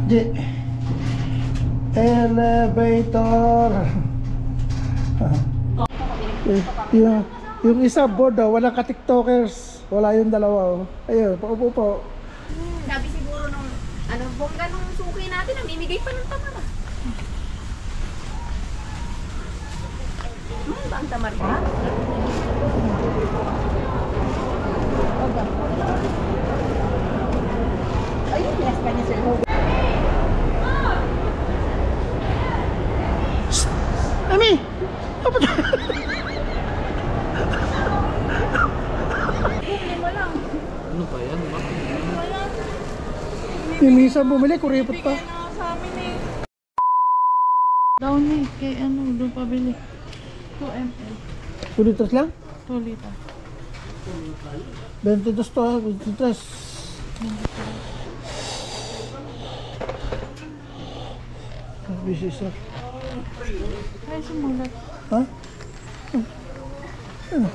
Di elevator. Yung isa board daw, walang ka-tiktokers. Wala yung dalawa. Ayun, paupo po. Sabi siguro nung bongga nung suki natin, namimigay pa ng tamar. Ba ang tamar ka? Ayun, yes pa niya sir. Amy! Ano pa yan? Yung minsan bumili, kuripot pa. Down eh, kay doon pabili. 2 ml. 2 liters lang? 2 liter. 22 to, 23. Busy sir. Ay, sumulat. Ha? Ano?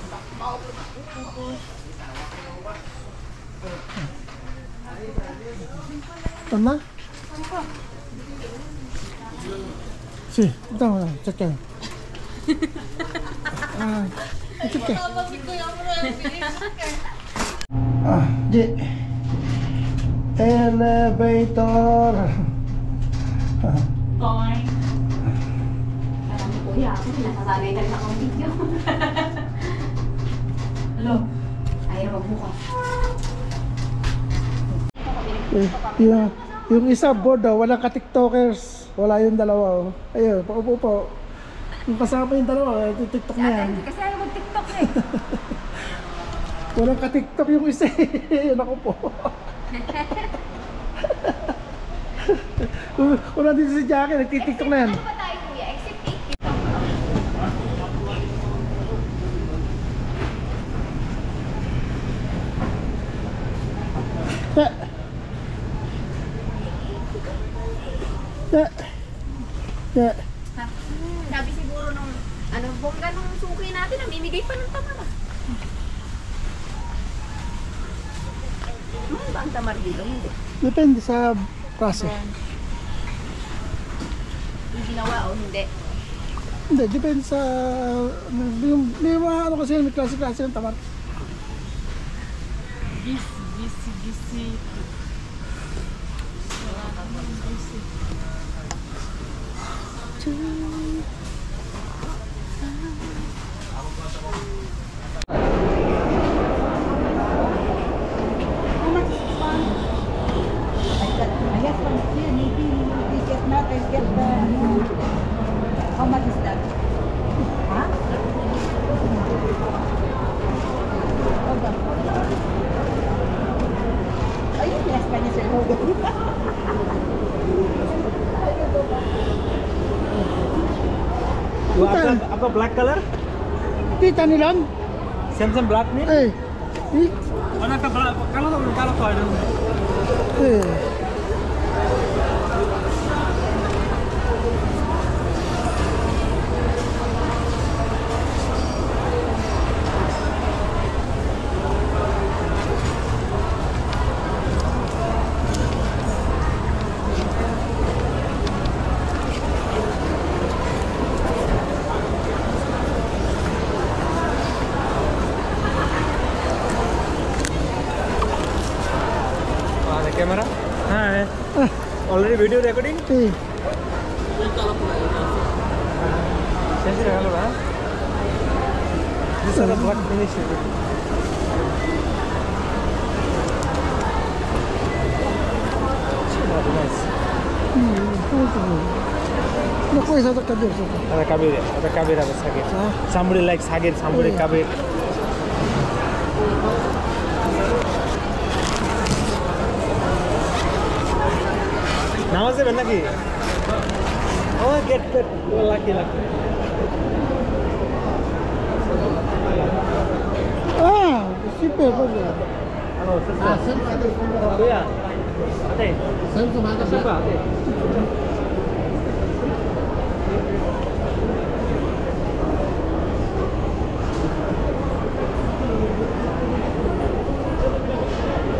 Tama? Si, ito mo lang, check yan. Check yan. Di elevator. Boing. Alam mo kuya, ako sinasasanay na akong video. Hello? Ayaw magbukas. Yung isa board daw, walang ka-tiktokers. Wala yung dalawa. Ayun, paupo po. Yung kasama yung dalawa, TikTok na yan. Kasi ayaw mag-tiktok eh. Walang ka-tiktok yung isa. Naku po. Kung nandito si Jackie, nagtitiktok na yan. Ano ba tayo kuya? Exit 8. Sabi siguro nung bongga nung suki natin, namimigay pa ng tamar. Ba ang tamar dito? Hindi. Depende sa klase. Yung ginawa o hindi? Hindi, depende sa... May mga kasi may klase-klase ng tamar. Gisi. Wala naman gisi. How much is that? Ha? Ayun, yes pa niya sir. आपका black colour Kita nilang? Samsung black में और का कालो तो है कैमरा हाँ already video recording कैसे रहा लोगा this is the black finish Naku, isa ito kabir. ada kabir ada sagir somebody like sagir somebody kabir Nama sih benar ki? Oh, get lucky. Sipe apa dia? Ano, kuya. Ate. Saan kumakas Saan ba, ate?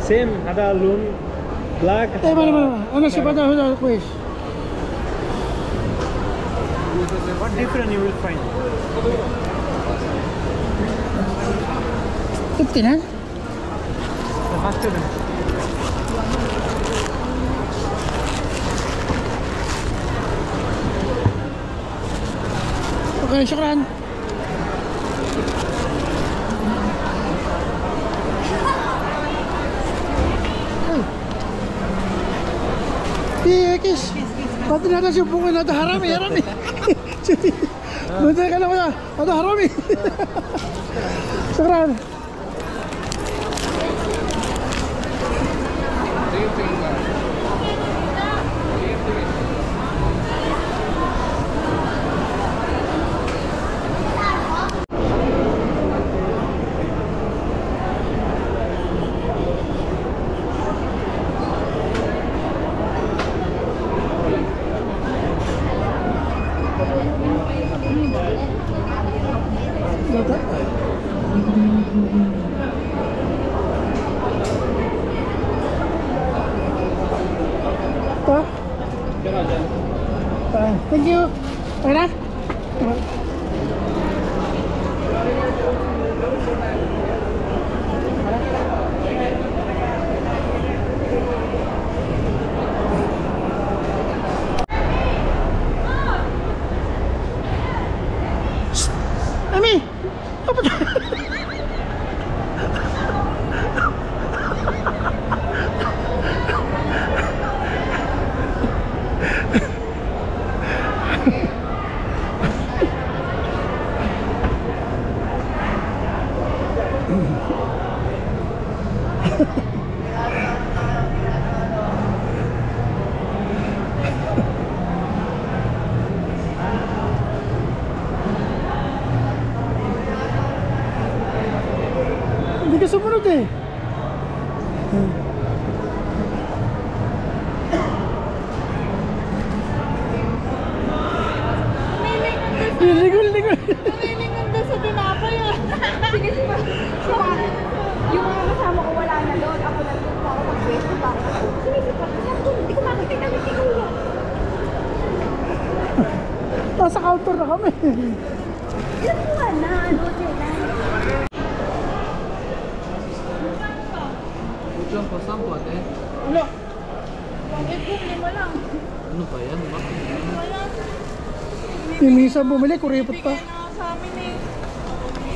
Same, ada loan Black. Mana. Ano siya pa daw quiz? What different you will find? 50 na? The first one. Okay, syukran. Kiss. Pati na siya bunga na harami. Buntay ka na kuya. Ito harami. Syukran. Thank you. Okay na? Ami! Apa dah? Hindi ka sumunod eh. Ligol. Nalilingan doon sa tinapay ah. Sige, sige. Yung mga kasama ko wala na doon. Ako na doon pa ako mag-pwesto pa. Sige, hindi ko makita na hindi ko yun. Nasa counter na kami. Ilan mo nga na, ano, sila. Ulang pasang po ate. Ano? Bakit po? 5 lang. Ano ba yan? Bakit? 5 lang. Yung misa bumili, kuripot pa. Bigay na sa amin eh.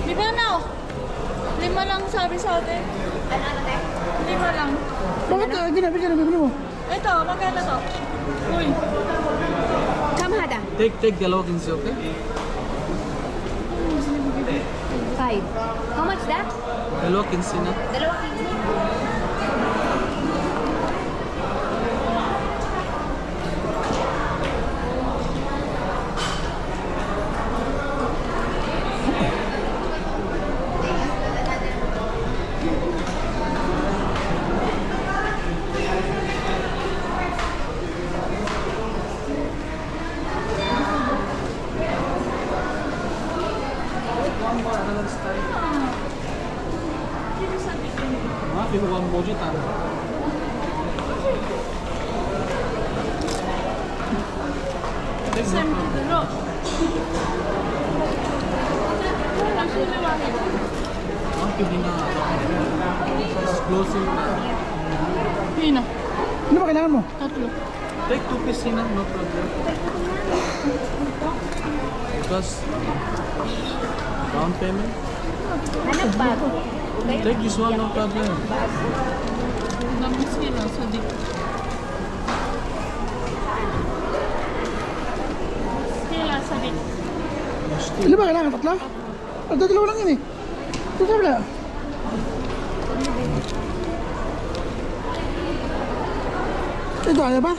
Di ba na? 5 lang sabi sa atin. Ano, te? 5 lang. Bakit bibili mo? Ito, magkano to? Uy. Kamhada. Take dalawa kinsi, okay? 5. How much that? Dalawa kinsi na. Dalawa kilo. Ah, pinuha mo dyan tayo. Same to the road. Actually, wala. Ah, pwede na. Explosive na. Hina. Ano ba kailangan mo? 3. Take 2 piece na, no problem. Because down payment. Hanap bago. Take this one, no problem. Damis kila sa dik. Kila sa dik. Ano ba kailangan? 3? Dalawa lang yun eh. Ito sa wala. Ito, ano ba?